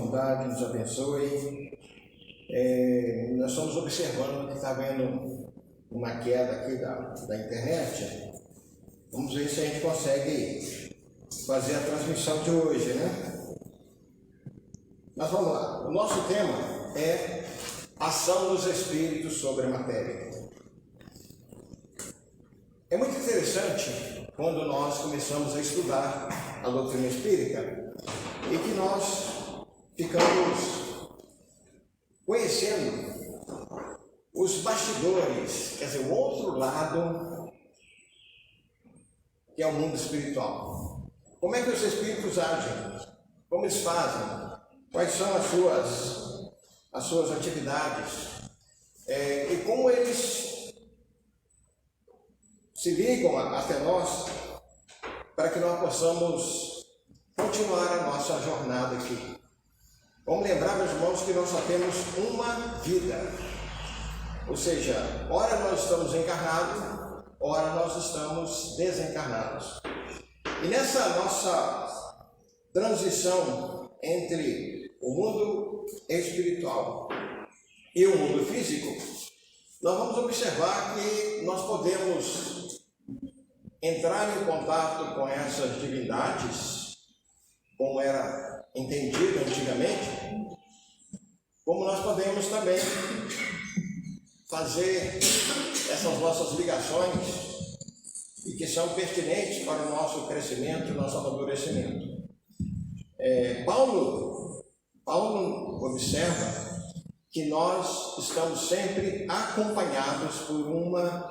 bondade nos abençoe. Nós estamos observando que está havendo uma queda aqui da internet. Vamos ver se a gente consegue fazer a transmissão de hoje, né? Mas vamos lá. O nosso tema é ação dos espíritos sobre a matéria. É muito interessante quando nós começamos a estudar a doutrina espírita e que nós ficamos conhecendo os bastidores, quer dizer, o outro lado que é o mundo espiritual. Como é que os espíritos agem? Como eles fazem? Quais são as suas atividades? E como eles se ligam até nós para que nós possamos continuar a nossa jornada aqui. Vamos lembrar, meus irmãos, que nós só temos uma vida. Ou seja, ora nós estamos encarnados, ora nós estamos desencarnados. E nessa nossa transição entre o mundo espiritual e o mundo físico, nós vamos observar que nós podemos entrar em contato com essas divindades, como era entendido antigamente, como nós podemos também fazer essas nossas ligações e que são pertinentes para o nosso crescimento, nosso amadurecimento. Paulo observa que nós estamos sempre acompanhados por uma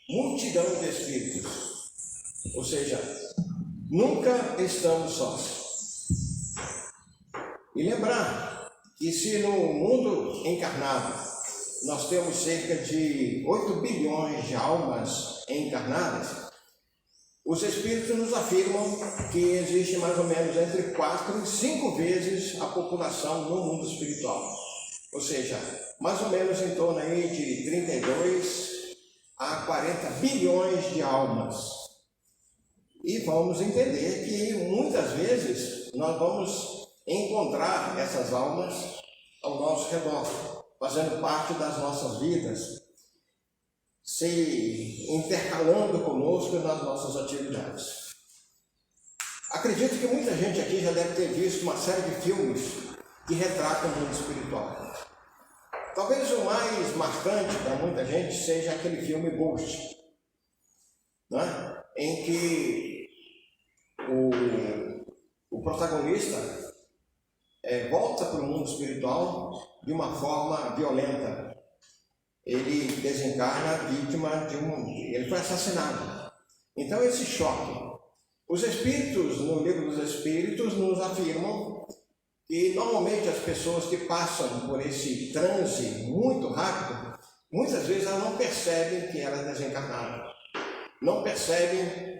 multidão de espíritos, ou seja, nunca estamos sós. E lembrar que se no mundo encarnado nós temos cerca de 8 bilhões de almas encarnadas, os espíritos nos afirmam que existe mais ou menos entre 4 e 5 vezes a população no mundo espiritual. Ou seja, mais ou menos em torno aí de 32 a 40 bilhões de almas. E vamos entender que muitas vezes nós vamos encontrar essas almas ao nosso redor, fazendo parte das nossas vidas, se intercalando conosco nas nossas atividades. Acredito que muita gente aqui já deve ter visto uma série de filmes que retratam o mundo espiritual. Talvez o mais marcante para muita gente seja aquele filme Ghost, né? Em que o protagonista volta para o mundo espiritual de uma forma violenta. Ele desencarna vítima ele foi assassinado. Então esse choque. Os espíritos, no livro dos espíritos, nos afirmam que normalmente as pessoas que passam por esse transe muito rápido, muitas vezes elas não percebem que elas desencarnaram, não percebem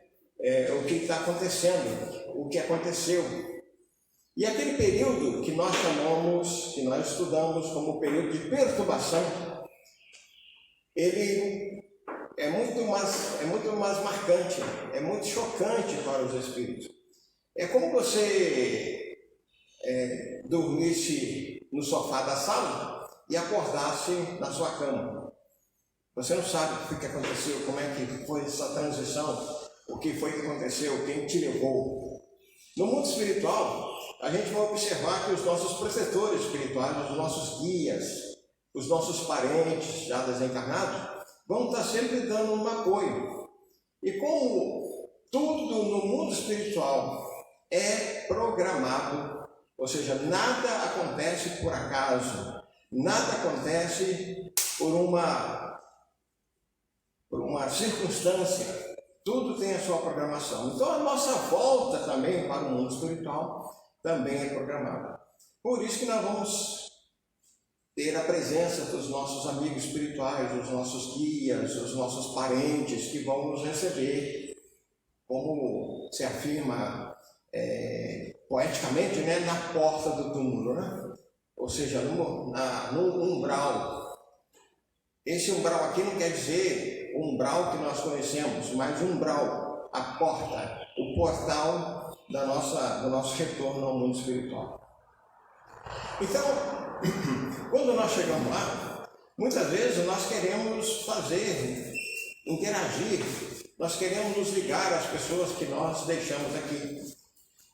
o que está acontecendo, o que aconteceu. E aquele período que nós estudamos como período de perturbação, ele é muito mais marcante, é muito chocante para os espíritos. É como você dormisse no sofá da sala e acordasse na sua cama. Você não sabe o que aconteceu, como é que foi essa transição, o que foi que aconteceu, quem te levou. No mundo espiritual, a gente vai observar que os nossos protetores espirituais, os nossos guias, os nossos parentes já desencarnados, vão estar sempre dando um apoio. E como tudo no mundo espiritual é programado, ou seja, nada acontece por acaso, nada acontece por uma circunstância, tudo tem a sua programação. Então a nossa volta também para o mundo espiritual também é programada. Por isso que nós vamos ter a presença dos nossos amigos espirituais, os nossos guias, os nossos parentes que vão nos receber, como se afirma poeticamente, né, na porta do túmulo, né? Ou seja, no umbral. Esse umbral aqui não quer dizer o umbral que nós conhecemos, mas umbral, a porta, o portal do nosso retorno ao mundo espiritual. Então, quando nós chegamos lá, muitas vezes nós queremos fazer, interagir, nós queremos nos ligar às pessoas que nós deixamos aqui.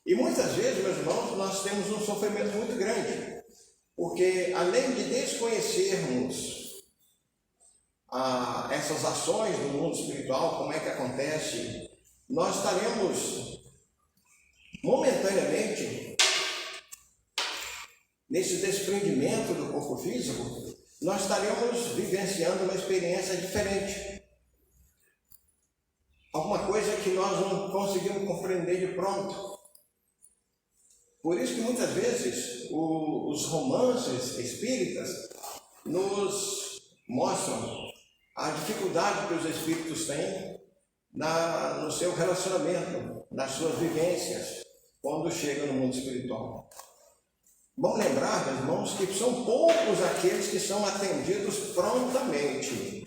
E muitas vezes, meus irmãos, nós temos um sofrimento muito grande, porque além de desconhecermos essas ações do mundo espiritual, como é que acontece, nós estaremos momentaneamente nesse desprendimento do corpo físico, nós estaremos vivenciando uma experiência diferente. Alguma coisa que nós não conseguimos compreender de pronto. Por isso que muitas vezes os romances espíritas nos mostram a dificuldade que os espíritos têm no seu relacionamento, nas suas vivências, quando chegam no mundo espiritual. Vamos lembrar, meus irmãos, que são poucos aqueles que são atendidos prontamente.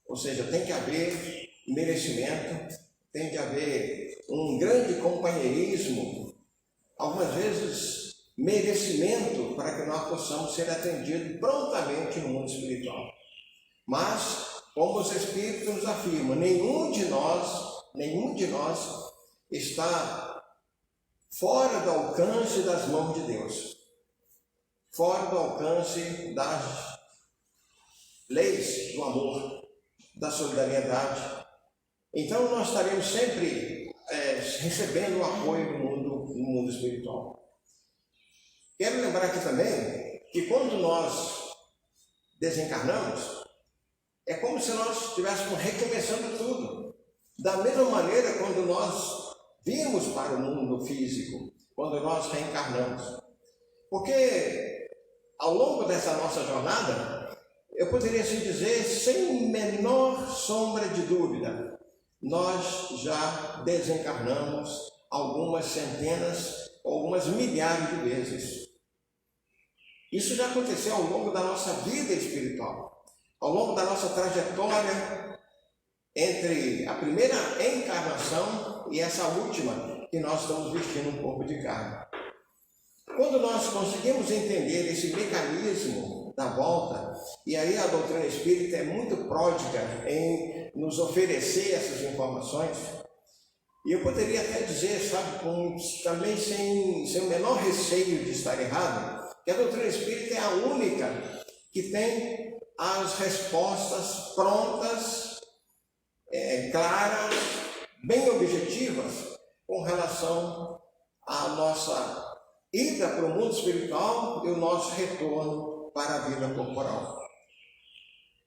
Ou seja, tem que haver merecimento, tem que haver um grande companheirismo, algumas vezes merecimento para que nós possamos ser atendidos prontamente no mundo espiritual. Mas, como os Espíritos nos afirmam, nenhum de nós está fora do alcance das mãos de Deus, fora do alcance das leis do amor, da solidariedade. Então nós estaremos sempre recebendo o apoio do mundo espiritual. Quero lembrar aqui também que quando nós desencarnamos, é como se nós estivéssemos recomeçando tudo. Da mesma maneira quando nós vimos para o mundo físico, quando nós reencarnamos. Porque ao longo dessa nossa jornada, eu poderia assim dizer, sem menor sombra de dúvida, nós já desencarnamos algumas centenas, algumas milhares de vezes. Isso já aconteceu ao longo da nossa vida espiritual, ao longo da nossa trajetória entre a primeira encarnação e essa última, que nós estamos vestindo um corpo de carne. Quando nós conseguimos entender esse mecanismo da volta, e aí a doutrina espírita é muito pródiga em nos oferecer essas informações, e eu poderia até dizer, sabe, também sem o menor receio de estar errado, que a doutrina espírita é a única que tem as respostas prontas, claras, bem objetivas, com relação à nossa ida para o mundo espiritual e o nosso retorno para a vida corporal.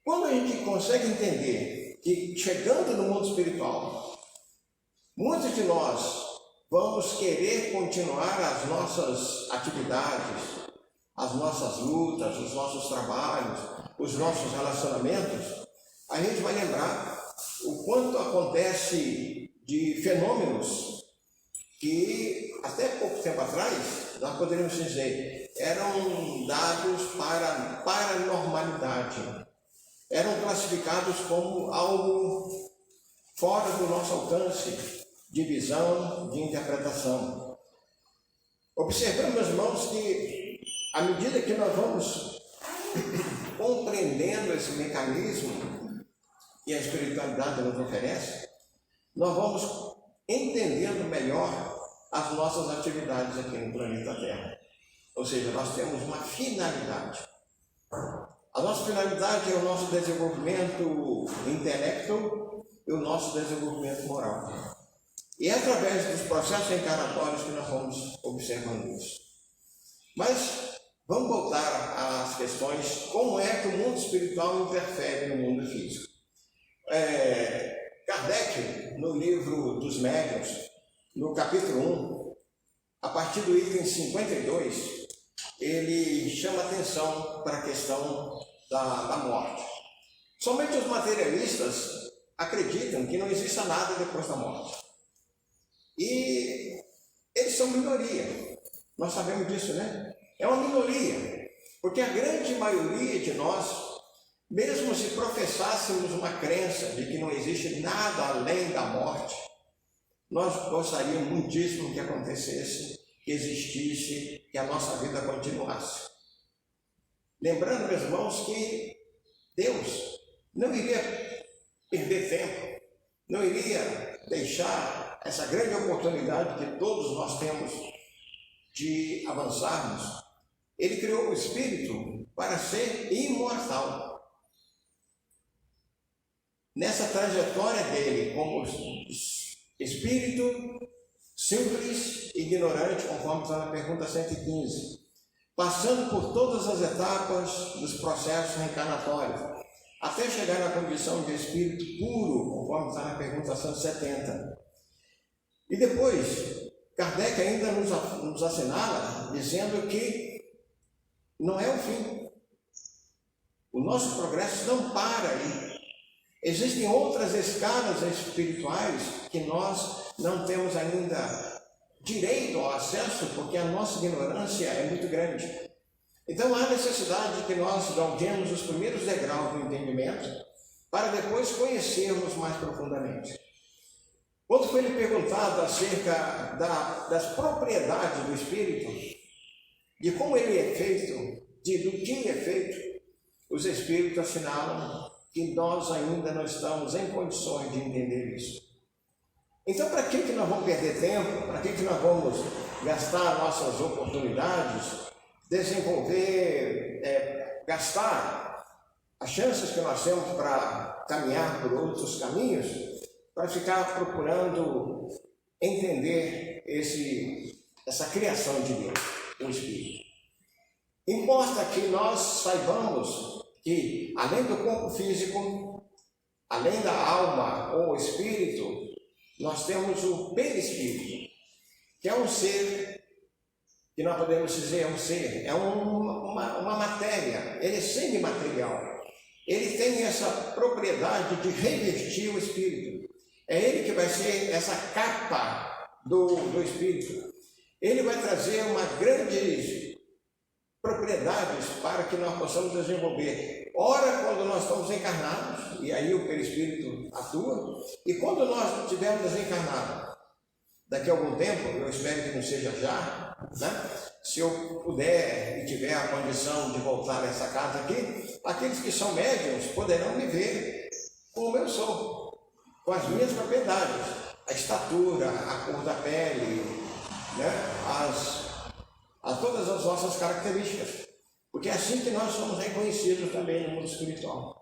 Quando a gente consegue entender que, chegando no mundo espiritual, muitos de nós vamos querer continuar as nossas atividades, as nossas lutas, os nossos trabalhos, os nossos relacionamentos, a gente vai lembrar o quanto acontece de fenômenos que até pouco tempo atrás nós poderíamos dizer eram dados para paranormalidade, eram classificados como algo fora do nosso alcance de visão, de interpretação. Observamos, meus irmãos, que à medida que nós vamos compreendendo esse mecanismo que a espiritualidade nos oferece, nós vamos entendendo melhor as nossas atividades aqui no planeta Terra. Ou seja, nós temos uma finalidade. A nossa finalidade é o nosso desenvolvimento intelecto e o nosso desenvolvimento moral. E é através dos processos encarnatórios que nós vamos observando isso. Mas vamos voltar às questões, como é que o mundo espiritual interfere no mundo físico. Kardec, no livro dos Médiuns, no capítulo 1, a partir do item 52, ele chama atenção para a questão da morte. Somente os materialistas acreditam que não exista nada depois da morte. E eles são minoria. Nós sabemos disso, né? É uma minoria. Porque a grande maioria de nós, mesmo se professássemos uma crença de que não existe nada além da morte, nós gostaríamos muitíssimo que acontecesse, que existisse, que a nossa vida continuasse. Lembrando, meus irmãos, que Deus não iria perder tempo, não iria deixar essa grande oportunidade que todos nós temos de avançarmos. Ele criou o Espírito para ser imortal. Nessa trajetória dele, como Espírito simples e ignorante, conforme está na pergunta 115, passando por todas as etapas dos processos reencarnatórios, até chegar na condição de Espírito puro, conforme está na pergunta 170. E depois, Kardec ainda nos assinala, dizendo que não é o fim. O nosso progresso não para aí. Existem outras escalas espirituais que nós não temos ainda direito ao acesso, porque a nossa ignorância é muito grande. Então há necessidade de que nós galguemos os primeiros degraus do entendimento para depois conhecermos mais profundamente. Quando foi lhe perguntado acerca das propriedades do Espírito, de como ele é feito, do que é feito, os Espíritos assinalam que nós ainda não estamos em condições de entender isso. Então, para que nós vamos perder tempo? Para que nós vamos gastar nossas oportunidades, desenvolver, gastar as chances que nós temos para caminhar por outros caminhos, para ficar procurando entender essa criação de Deus, o Espírito? Importa que nós saibamos que, além do corpo físico, além da alma ou espírito, nós temos o perispírito, que é um ser, que nós podemos dizer é um ser, é uma matéria, ele é semimaterial. Ele tem essa propriedade de revestir o espírito. É ele que vai ser essa capa do espírito. Ele vai trazer uma grande propriedades para que nós possamos desenvolver. Ora, quando nós estamos encarnados, e aí o perispírito atua, e quando nós estivermos desencarnados, daqui a algum tempo, eu espero que não seja já, né? Se eu puder e tiver a condição de voltar a essa casa aqui, aqueles que são médiuns poderão me ver como eu sou, com as minhas propriedades, a estatura, a cor da pele, né? Todas as nossas características, porque é assim que nós somos reconhecidos também no mundo espiritual.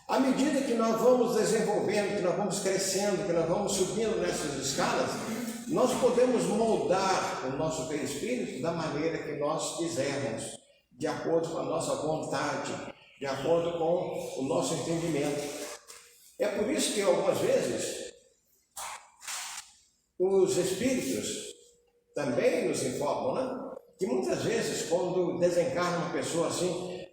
À medida que nós vamos desenvolvendo, que nós vamos crescendo, que nós vamos subindo nessas escalas, nós podemos moldar o nosso perispírito da maneira que nós quisermos, de acordo com a nossa vontade, de acordo com o nosso entendimento. É por isso que algumas vezes os espíritos também nos informam, né? Que muitas vezes, quando desencarna uma pessoa assim,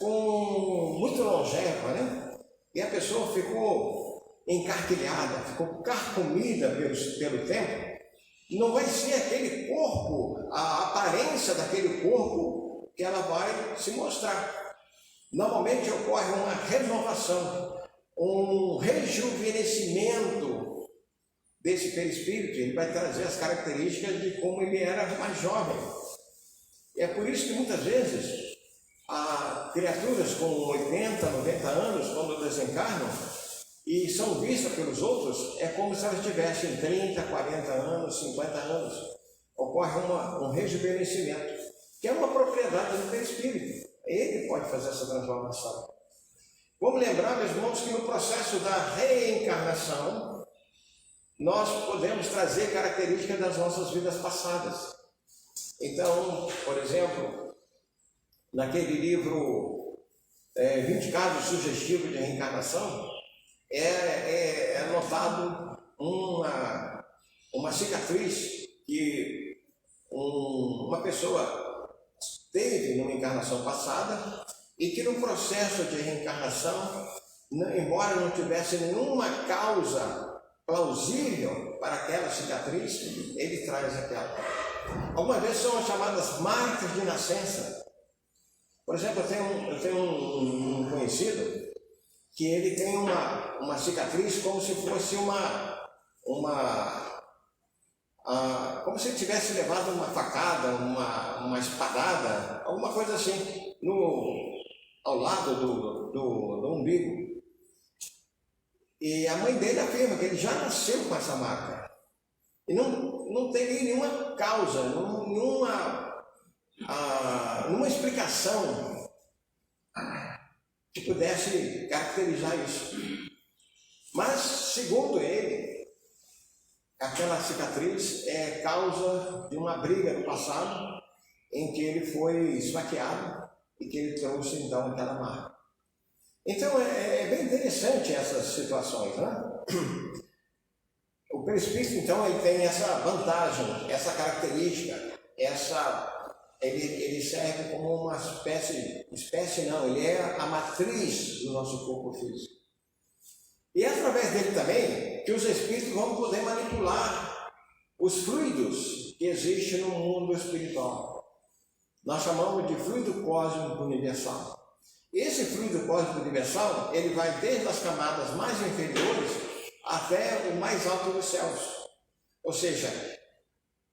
muito longeva, né? E a pessoa ficou encarquilhada, ficou carcomida pelo tempo, não vai ser aquele corpo, a aparência daquele corpo que ela vai se mostrar. Normalmente ocorre uma renovação, um rejuvenescimento desse perispírito. Ele vai trazer as características de como ele era mais jovem. É por isso que muitas vezes criaturas com 80, 90 anos, quando desencarnam e são vistas pelos outros, é como se elas tivessem 30, 40 anos, 50 anos. Ocorre um rejuvenescimento, que é uma propriedade do perispírito. Ele pode fazer essa transformação. Vamos lembrar, meus irmãos, que no processo da reencarnação, nós podemos trazer características das nossas vidas passadas. Então, por exemplo, naquele livro 20 casos sugestivos de reencarnação, é anotado uma cicatriz que uma pessoa teve numa encarnação passada e que no processo de reencarnação, embora não tivesse nenhuma causa plausível para aquela cicatriz, ele traz aquela. Algumas vezes são as chamadas marcas de nascença. Por exemplo, eu tenho um conhecido que ele tem uma cicatriz como se fosse como se ele tivesse levado uma facada, uma espadada, alguma coisa assim, ao lado do umbigo. E a mãe dele afirma que ele já nasceu com essa marca. E não tem nenhuma causa, nenhuma explicação que pudesse caracterizar isso. Mas, segundo ele, aquela cicatriz é causa de uma briga no passado em que ele foi esfaqueado e que ele trouxe então aquela marca. Então é bem interessante essas situações, né? O perispírito então ele tem essa vantagem, essa característica, ele serve como uma espécie não, ele é a matriz do nosso corpo físico. E é através dele também que os espíritos vão poder manipular os fluidos que existem no mundo espiritual. Nós chamamos de fluido cósmico universal. Esse fluido cósmico universal, ele vai desde as camadas mais inferiores até o mais alto dos céus. Ou seja,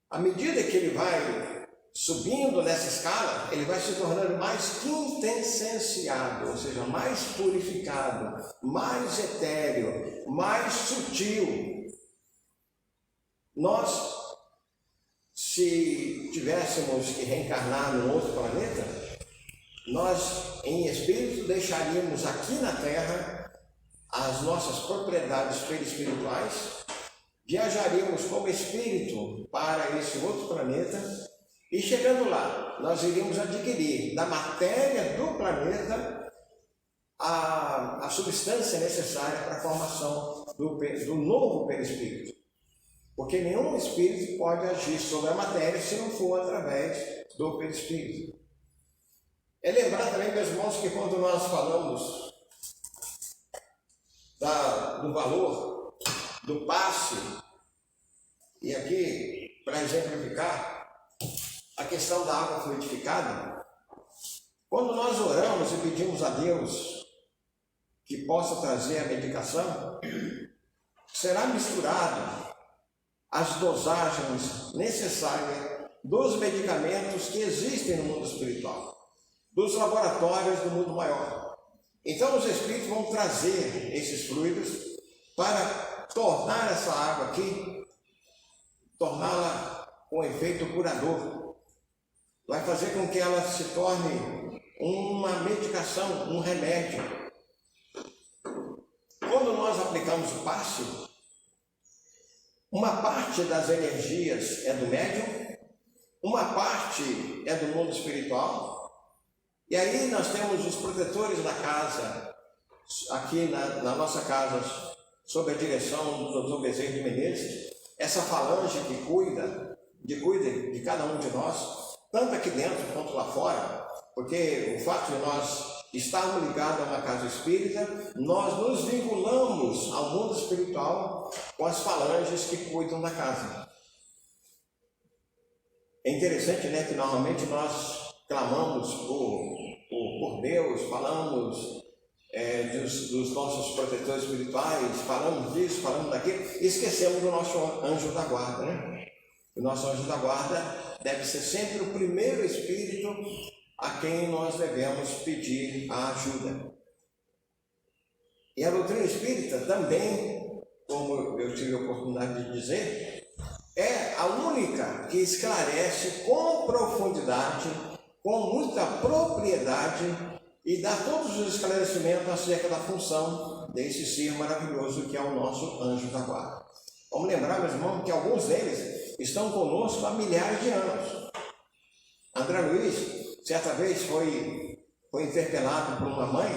à medida que ele vai subindo nessa escala, ele vai se tornando mais quintessenciado, ou seja, mais purificado, mais etéreo, mais sutil. Nós, se tivéssemos que reencarnar num outro planeta, nós, em espírito, deixaríamos aqui na Terra as nossas propriedades perispirituais, viajaríamos como espírito para esse outro planeta e, chegando lá, nós iríamos adquirir da matéria do planeta a substância necessária para a formação do novo perispírito. Porque nenhum espírito pode agir sobre a matéria se não for através do perispírito. É lembrar também, meus irmãos, que quando nós falamos do valor do passe, e aqui, para exemplificar, a questão da água fluidificada, quando nós oramos e pedimos a Deus que possa trazer a medicação, será misturado as dosagens necessárias dos medicamentos que existem no mundo espiritual, dos laboratórios do mundo maior. Então os espíritos vão trazer esses fluidos para tornar essa água aqui, torná-la com efeito curador. Vai fazer com que ela se torne uma medicação, um remédio. Quando nós aplicamos o passe, uma parte das energias é do médium, uma parte é do mundo espiritual, e aí nós temos os protetores da casa, aqui na nossa casa, sob a direção do Dr. Bezerra de Menezes, essa falange que cuida de cada um de nós, tanto aqui dentro quanto lá fora, porque o fato de nós estarmos ligados a uma casa espírita, nós nos vinculamos ao mundo espiritual com as falanges que cuidam da casa. É interessante, né, que normalmente nós clamamos por Deus, falamos dos nossos protetores espirituais, falamos disso, falamos daquilo, e esquecemos do nosso anjo da guarda, né? O nosso anjo da guarda deve ser sempre o primeiro espírito a quem nós devemos pedir a ajuda. E a doutrina espírita também, como eu tive a oportunidade de dizer, é a única que esclarece com profundidade, com muita propriedade, e dá todos os esclarecimentos acerca da função desse ser maravilhoso que é o nosso anjo da guarda. Vamos lembrar, meus irmãos, que alguns deles estão conosco há milhares de anos. André Luiz, certa vez, foi interpelado por uma mãe,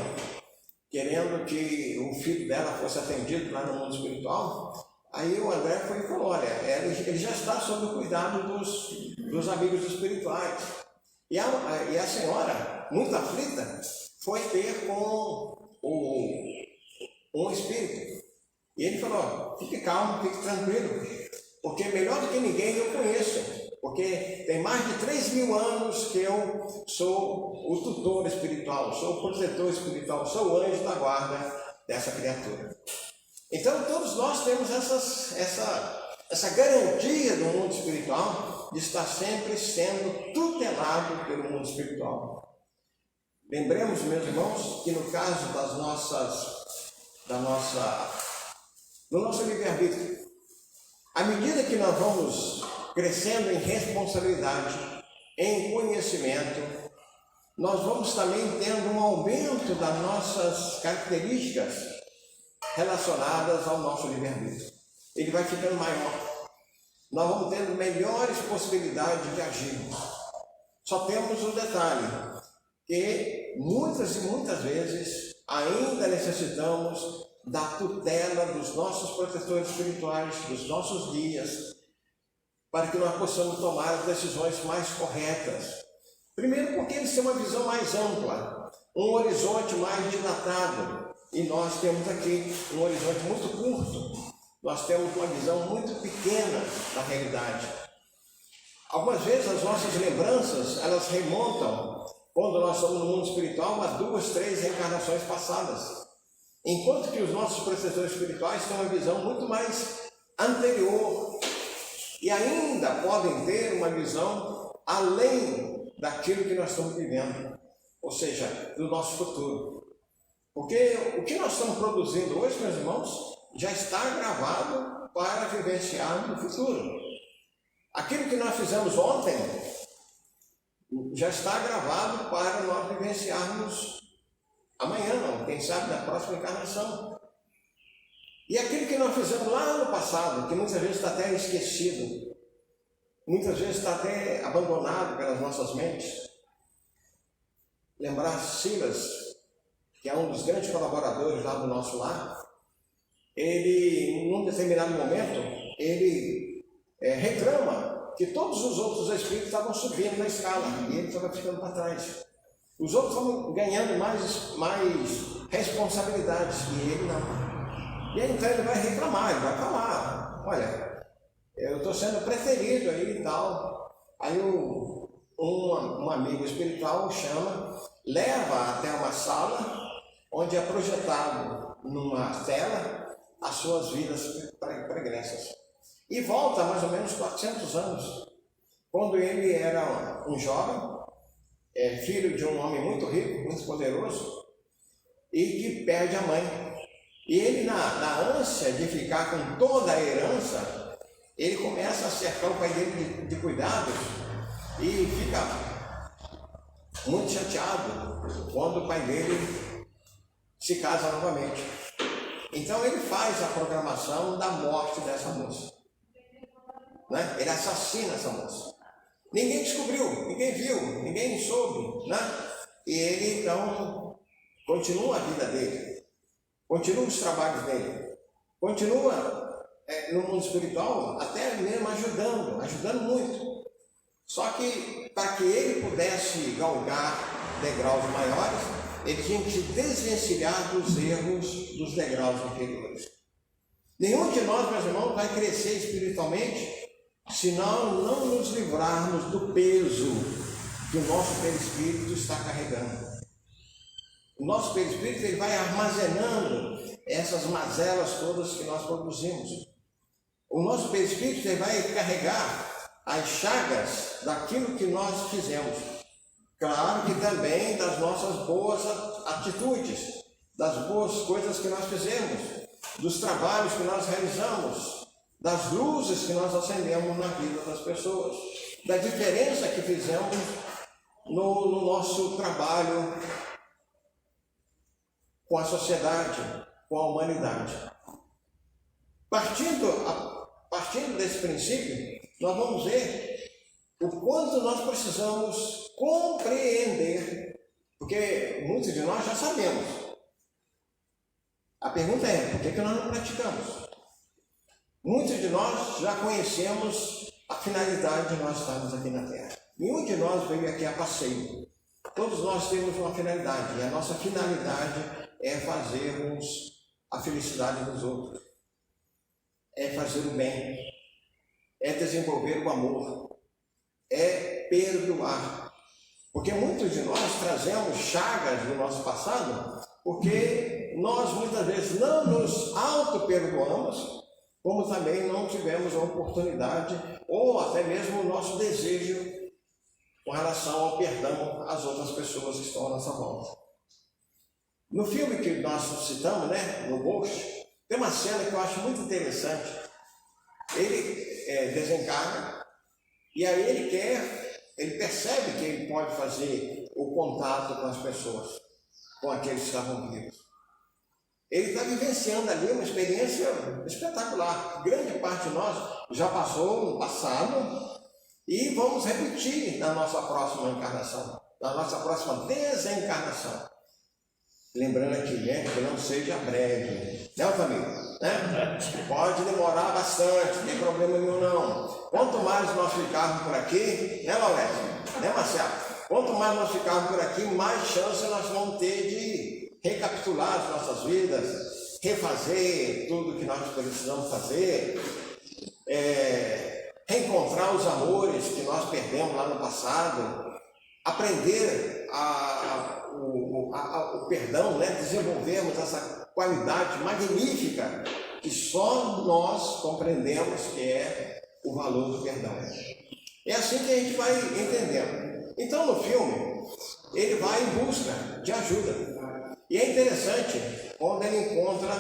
querendo que o filho dela fosse atendido lá no mundo espiritual. Aí o André foi e falou, olha, ele já está sob o cuidado dos amigos espirituais. E a senhora, muito aflita, foi ter com um espírito. E ele falou, fique calmo, fique tranquilo, porque melhor do que ninguém eu conheço, porque tem mais de 3.000 anos que eu sou o tutor espiritual, sou o protetor espiritual, sou o anjo da guarda dessa criatura. Então todos nós temos essa garantia do mundo espiritual de estar sempre sendo tutelado pelo mundo espiritual. Lembremos, meus irmãos, que no caso do nosso livre-arbítrio, à medida que nós vamos crescendo em responsabilidade, em conhecimento, nós vamos também tendo um aumento das nossas características relacionadas ao nosso livre-arbítrio. Ele vai ficando maior. Nós vamos tendo melhores possibilidades de agirmos. Só temos um detalhe, que muitas e muitas vezes ainda necessitamos da tutela dos nossos protetores espirituais, dos nossos guias, para que nós possamos tomar as decisões mais corretas. Primeiro porque eles têm uma visão mais ampla, um horizonte mais dilatado, e nós temos aqui um horizonte muito curto, nós temos uma visão muito pequena da realidade. Algumas vezes as nossas lembranças, elas remontam, quando nós estamos no mundo espiritual, a 2, 3 reencarnações passadas, enquanto que os nossos protetores espirituais têm uma visão muito mais anterior e ainda podem ter uma visão além daquilo que nós estamos vivendo, ou seja, do nosso futuro. Porque o que nós estamos produzindo hoje, meus irmãos, já está gravado para vivenciar no futuro. Aquilo que nós fizemos ontem já está gravado para nós vivenciarmos amanhã, não, quem sabe na próxima encarnação. E aquilo que nós fizemos lá no passado, que muitas vezes está até esquecido, muitas vezes está até abandonado pelas nossas mentes. Lembrar Silas, que é um dos grandes colaboradores lá do nosso lar, ele, num determinado momento, ele reclama que todos os outros espíritos estavam subindo na escala e ele estava ficando para trás. Os outros estavam ganhando mais responsabilidades e ele não. E aí então ele vai reclamar, ele vai falar, olha, eu estou sendo preferido aí e tal. Aí um amigo espiritual o chama, leva até uma sala onde é projetado numa tela as suas vidas pregressas. E volta mais ou menos 400 anos, quando ele era um jovem, filho de um homem muito rico, muito poderoso, e que perde a mãe. E ele, na ânsia de ficar com toda a herança, ele começa a cercar o pai dele de cuidados e fica muito chateado quando o pai dele se casa novamente. Então ele faz a programação da morte dessa moça. Né? Ele assassina essa moça. Ninguém descobriu, ninguém viu, ninguém soube. Né? E ele então continua a vida dele, continua os trabalhos dele, continua no mundo espiritual, até mesmo ajudando muito. Só que para que ele pudesse galgar degraus maiores, ele tinha que se desvencilhar dos erros dos degraus inferiores. Nenhum de nós, meus irmãos, vai crescer espiritualmente se nós não nos livrarmos do peso que o nosso perispírito está carregando. O nosso perispírito ele vai armazenando essas mazelas todas que nós produzimos. O nosso perispírito ele vai carregar as chagas daquilo que nós fizemos. Claro que também das nossas boas atitudes, das boas coisas que nós fizemos, dos trabalhos que nós realizamos, das luzes que nós acendemos na vida das pessoas, da diferença que fizemos no nosso trabalho com a sociedade, com a humanidade. Partindo desse princípio, nós vamos ver o quanto nós precisamos compreender, porque muitos de nós já sabemos. A pergunta é, por que nós não praticamos? Muitos de nós já conhecemos a finalidade de nós estarmos aqui na Terra. Nenhum de nós veio aqui a passeio. Todos nós temos uma finalidade, e a nossa finalidade é fazermos a felicidade dos outros, é fazer o bem, é desenvolver o amor, é perdoar. Porque muitos de nós trazemos chagas do nosso passado, porque nós muitas vezes não nos auto-perdoamos como também não tivemos a oportunidade ou até mesmo o nosso desejo com relação ao perdão às outras pessoas que estão à nossa volta. No filme que nós citamos, né, no Ghost, tem uma cena que eu acho muito interessante. Ele desencarna e aí ele percebe que ele pode fazer o contato com as pessoas, com aqueles que estavam vivos. Ele está vivenciando ali uma experiência espetacular. Grande parte de nós já passou no passado e vamos repetir na nossa próxima encarnação, na nossa próxima desencarnação. Lembrando aqui, né, que não seja breve, né, família? Né? Pode demorar bastante, não tem problema nenhum não. Quanto mais nós ficarmos por aqui, né, Laurete? Né, Marcelo? Quanto mais nós ficarmos por aqui, mais chance nós vamos ter de recapitular as nossas vidas, refazer tudo que nós precisamos fazer, reencontrar os amores que nós perdemos lá no passado, aprender o perdão, né? Desenvolvermos essa qualidade magnífica que só nós compreendemos que é o valor do perdão. É assim que a gente vai entendendo. Então no filme, ele vai em busca de ajuda. E é interessante quando ele encontra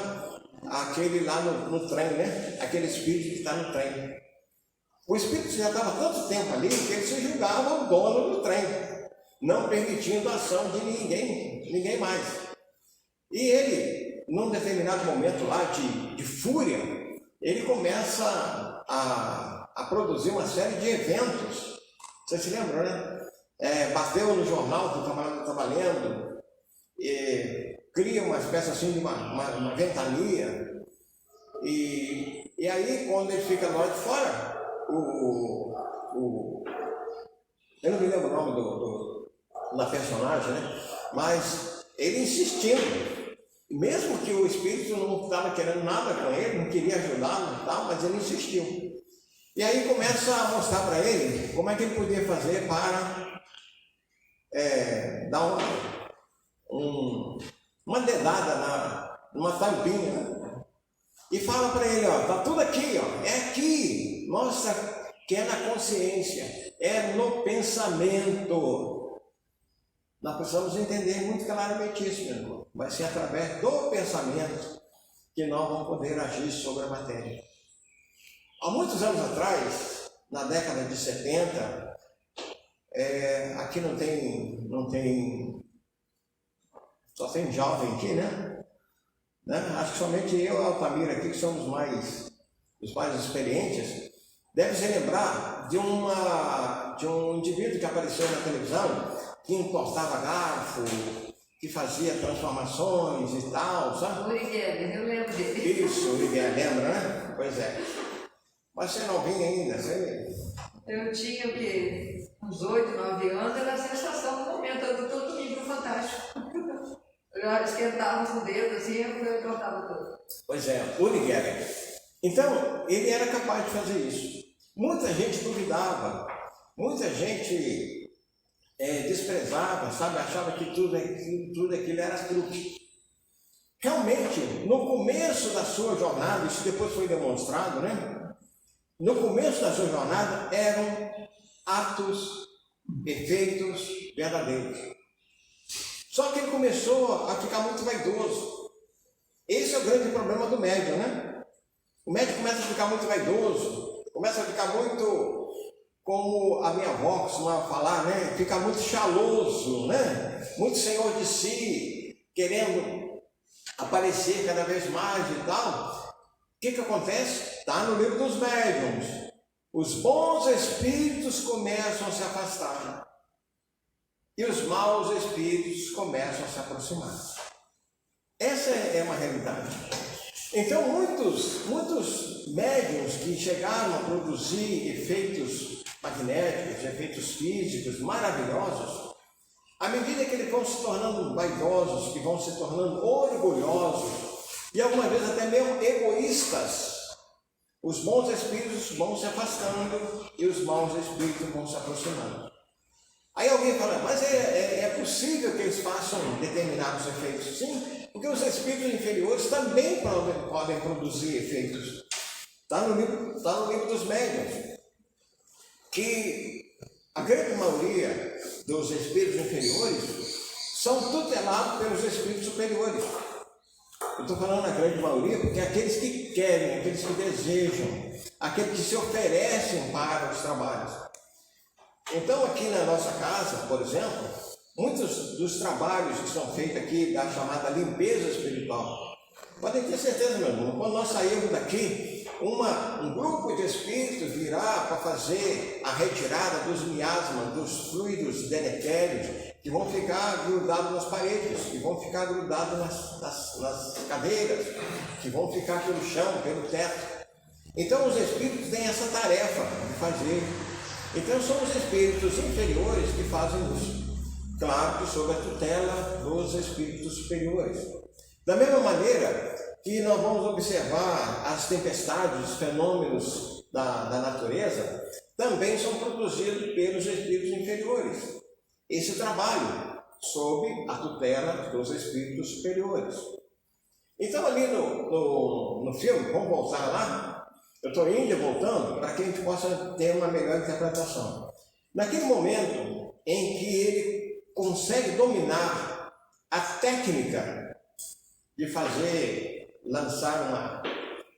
aquele lá no trem, né? Aquele espírito que está no trem. O espírito já estava tanto tempo ali que ele se julgava o dono do trem, não permitindo a ação de ninguém mais. E ele, num determinado momento lá de fúria, ele começa a produzir uma série de eventos. Vocês se lembram, né? Bateu no jornal que o camarada estava lendo, cria uma espécie assim de uma ventania, e aí quando ele fica lá de fora, eu não me lembro o nome da personagem, né? Mas ele insistindo, mesmo que o espírito não estava querendo nada com ele, não queria ajudá-lo e tal, mas ele insistiu. E aí começa a mostrar para ele como é que ele podia fazer para dar uma dedada numa tampinha, né? E fala para ele, ó, tá tudo aqui, ó, é aqui, mostra que é na consciência, é no pensamento. Nós precisamos entender muito claramente isso, meu irmão. Vai ser através do pensamento que nós vamos poder agir sobre a matéria. Há muitos anos atrás, na década de 70, aqui não tem, só tem jovem aqui, né? Acho que somente eu e o Altamira aqui, que somos os mais experientes, deve se lembrar de um indivíduo que apareceu na televisão, que entortava garfo, que fazia transformações e tal, sabe? Uri Geller, eu lembro dele. Isso, Uri Geller, lembra, né? Pois é. Mas você não vinha ainda, você... Eu tinha o quê? Uns 8, 9 anos, era a sensação do momento, eu todo livro fantástico. Eu esquentava o dedo assim, eu cortava tudo. Pois é, Uri Geller. Então, ele era capaz de fazer isso. Muita gente duvidava, muita gente desprezava, sabe? Achava que tudo aquilo era truque. Realmente, no começo da sua jornada, isso depois foi demonstrado, né? No começo da sua jornada eram atos, efeitos verdadeiros. Só que ele começou a ficar muito vaidoso. Esse é o grande problema do médium, né? O médium começa a ficar muito vaidoso, começa a ficar muito, como a minha avó costumava falar, né? Fica muito chaloso, né? Muito senhor de si, querendo aparecer cada vez mais e tal. O que acontece? Está no livro dos médiuns. Os bons espíritos começam a se afastar. E os maus espíritos começam a se aproximar. Essa é uma realidade. Então, muitos médiuns que chegaram a produzir efeitos magnéticos, efeitos físicos maravilhosos, à medida que eles vão se tornando vaidosos, que vão se tornando orgulhosos, e algumas vezes até mesmo egoístas, os bons espíritos vão se afastando e os maus espíritos vão se aproximando. Aí alguém fala, mas é possível que eles façam determinados efeitos? Sim, porque os espíritos inferiores também podem produzir efeitos. Está no livro dos médiuns, que a grande maioria dos espíritos inferiores são tutelados pelos espíritos superiores. Eu estou falando a grande maioria porque aqueles que querem, aqueles que desejam, aqueles que se oferecem para os trabalhos. Então, aqui na nossa casa, por exemplo, muitos dos trabalhos que são feitos aqui da chamada limpeza espiritual, podem ter certeza, meu irmão, quando nós sairmos daqui, um grupo de espíritos virá para fazer a retirada dos miasmas, dos fluidos deletérios, que vão ficar grudados nas paredes, que vão ficar grudados nas cadeiras, que vão ficar pelo chão, pelo teto. Então os espíritos têm essa tarefa de fazer. Então são os espíritos inferiores que fazem isso. Claro que sob a tutela dos espíritos superiores. Da mesma maneira que nós vamos observar as tempestades, os fenômenos da natureza, também são produzidos pelos espíritos inferiores. Esse trabalho sob a tutela dos espíritos superiores. Então ali no filme, vamos voltar lá, eu estou indo e voltando para que a gente possa ter uma melhor interpretação. Naquele momento em que ele consegue dominar a técnica de lançar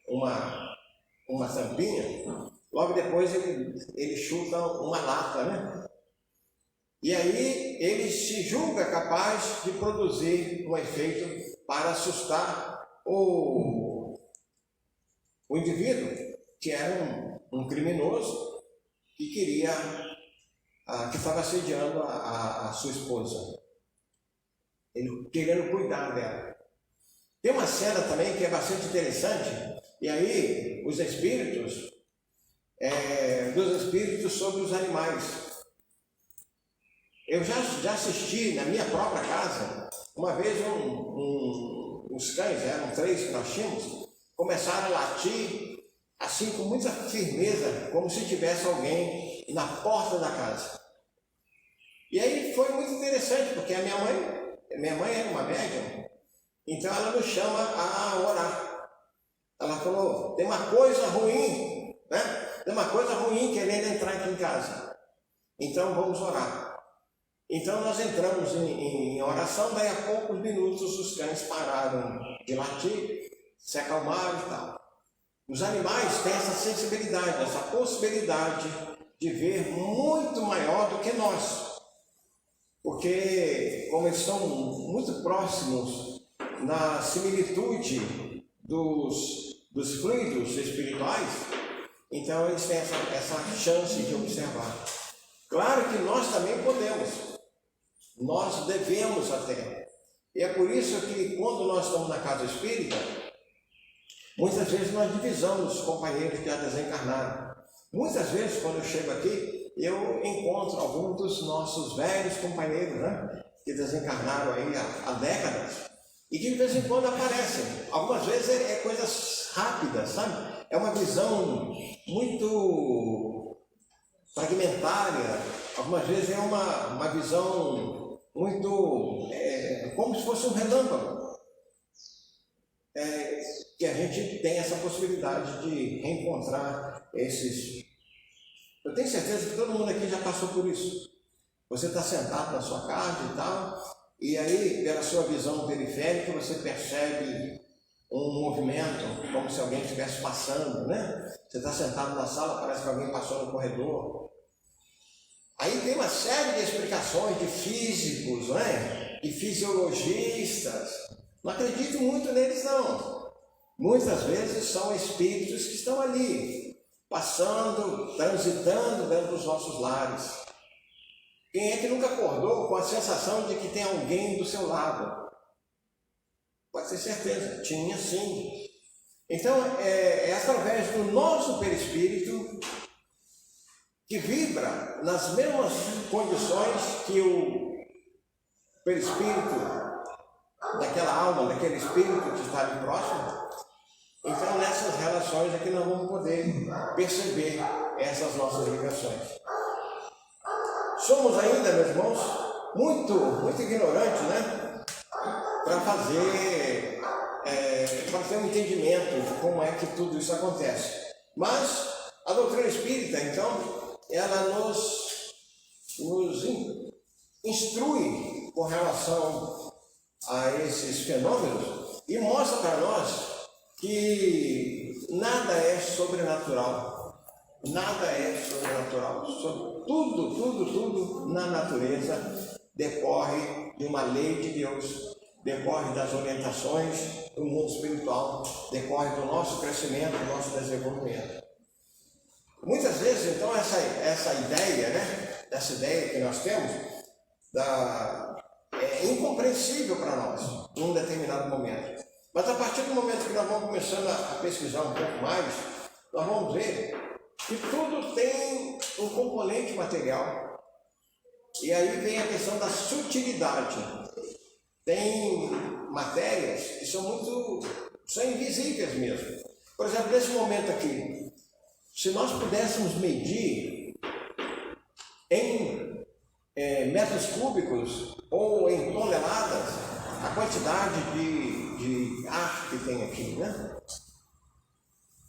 uma tampinha, logo depois ele chuta uma lata, né? E aí ele se julga capaz de produzir um efeito para assustar o indivíduo, que era um criminoso que estava assediando a sua esposa, ele querendo cuidar dela. Tem uma cena também que é bastante interessante, e aí os espíritos, dos espíritos sobre os animais. Eu já assisti na minha própria casa, uma vez os cães, eram 3 que nós tínhamos, começaram a latir assim com muita firmeza, como se tivesse alguém na porta da casa. E aí foi muito interessante, porque a minha mãe era uma médium, então ela nos chama a orar. Ela falou, tem uma coisa ruim, né? Tem uma coisa ruim querendo entrar aqui em casa. Então vamos orar. Então nós entramos em oração, daí a poucos minutos os cães pararam de latir, se acalmaram e tal. Os animais têm essa sensibilidade, essa possibilidade de ver muito maior do que nós. Porque como eles estão muito próximos na similitude dos fluidos espirituais, então eles têm essa chance de observar. Claro que nós também podemos. Nós devemos até. E é por isso que quando nós estamos na casa espírita, muitas vezes nós divisamos os companheiros que já desencarnaram. Muitas vezes quando eu chego aqui, eu encontro alguns dos nossos velhos companheiros, né, que desencarnaram aí há décadas, e que de vez em quando aparecem. Algumas vezes é coisas rápidas, sabe? É uma visão muito fragmentária, algumas vezes é uma visão muito, como se fosse um relâmpago, que a gente tem essa possibilidade de reencontrar esses. Eu tenho certeza que todo mundo aqui já passou por isso. Você está sentado na sua casa e tal, e aí pela sua visão periférica você percebe um movimento, como se alguém estivesse passando, né? Você está sentado na sala, parece que alguém passou no corredor. Aí tem uma série de explicações de físicos, né? De fisiologistas. Não acredito muito neles, não. Muitas vezes são espíritos que estão ali, passando, transitando dentro dos nossos lares. Quem é que nunca acordou com a sensação de que tem alguém do seu lado? Pode ter certeza, tinha sim. Então, é através do nosso perispírito que vibra nas mesmas condições que o perispírito daquela alma, daquele espírito que está ali próximo. Então, nessas relações é que nós vamos poder perceber essas nossas ligações. Somos ainda, meus irmãos, muito ignorantes, né? Para ter um entendimento de como é que tudo isso acontece. Mas a doutrina espírita, então, ela nos instrui com relação a esses fenômenos e mostra para nós que nada é sobrenatural. Nada é sobrenatural. Tudo na natureza decorre de uma lei de Deus, decorre das orientações do mundo espiritual, decorre do nosso crescimento, do nosso desenvolvimento. Muitas vezes, então, essa ideia, né, essa ideia que nós temos, é incompreensível para nós, num determinado momento. Mas a partir do momento que nós vamos começando a pesquisar um pouco mais, nós vamos ver que tudo tem um componente material. E aí vem a questão da sutilidade. Tem matérias que são invisíveis mesmo. Por exemplo, nesse momento aqui, se nós pudéssemos medir em metros cúbicos ou em toneladas a quantidade de ar que tem aqui, né?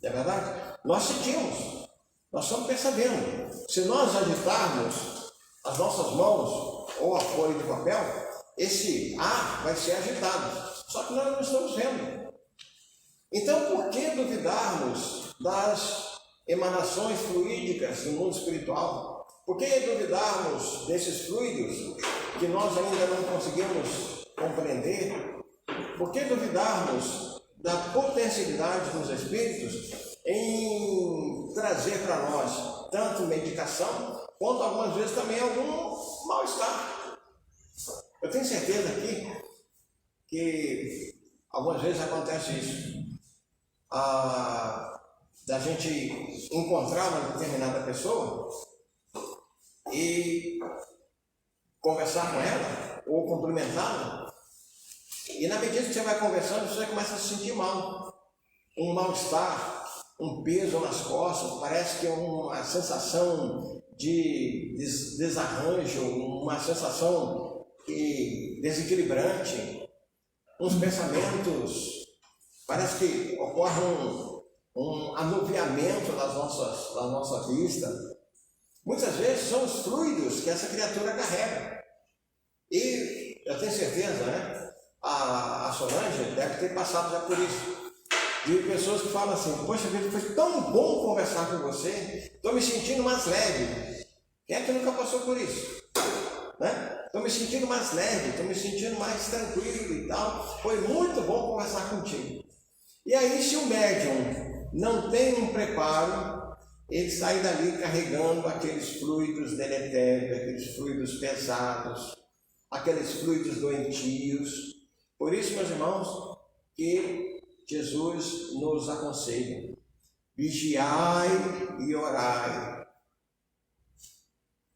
Não é verdade? Nós sentimos, nós estamos percebendo. Se nós agitarmos as nossas mãos ou a folha de papel, esse ar vai ser agitado. Só que nós não estamos vendo. Então, por que duvidarmos das emanações fluídicas do mundo espiritual? Por que duvidarmos desses fluidos que nós ainda não conseguimos compreender? Por que duvidarmos da potencialidade dos espíritos em trazer para nós tanto medicação, quanto algumas vezes também algum mal-estar? Eu tenho certeza aqui que algumas vezes acontece isso. Da gente encontrar uma determinada pessoa e conversar com ela ou cumprimentá-la, e na medida que você vai conversando, você começa a se sentir mal, um mal-estar, um peso nas costas, parece que é uma sensação de desarranjo, uma sensação desequilibrante, uns pensamentos, parece que ocorre um anuviamento da nossa vista. Muitas vezes são os fluidos que essa criatura carrega. E eu tenho certeza, né? A Solange deve ter passado já por isso. De pessoas que falam assim: poxa vida, foi tão bom conversar com você, estou me sentindo mais leve. Quem é que nunca passou por isso? Estou me sentindo mais leve, estou me sentindo mais tranquilo e tal. Foi muito bom conversar contigo. E aí, se o médium não tem um preparo, ele sai dali carregando aqueles fluidos deletérios, aqueles fluidos pesados, aqueles fluidos doentios. Por isso, meus irmãos, que Jesus nos aconselha: vigiai e orai.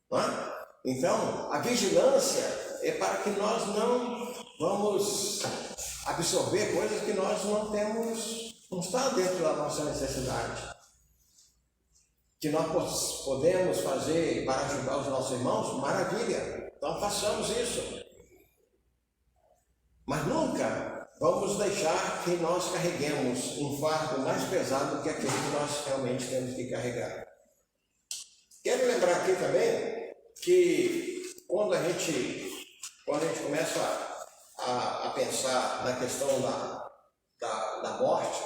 Não é? Então, a vigilância é para que nós não vamos absorver coisas que nós não está dentro da nossa necessidade. Que nós podemos fazer para ajudar os nossos irmãos, maravilha, então façamos isso. Mas nunca vamos deixar que nós carreguemos um fardo mais pesado do que aquele que nós realmente temos que carregar. Quero lembrar aqui também que quando a gente começa a pensar na questão da morte,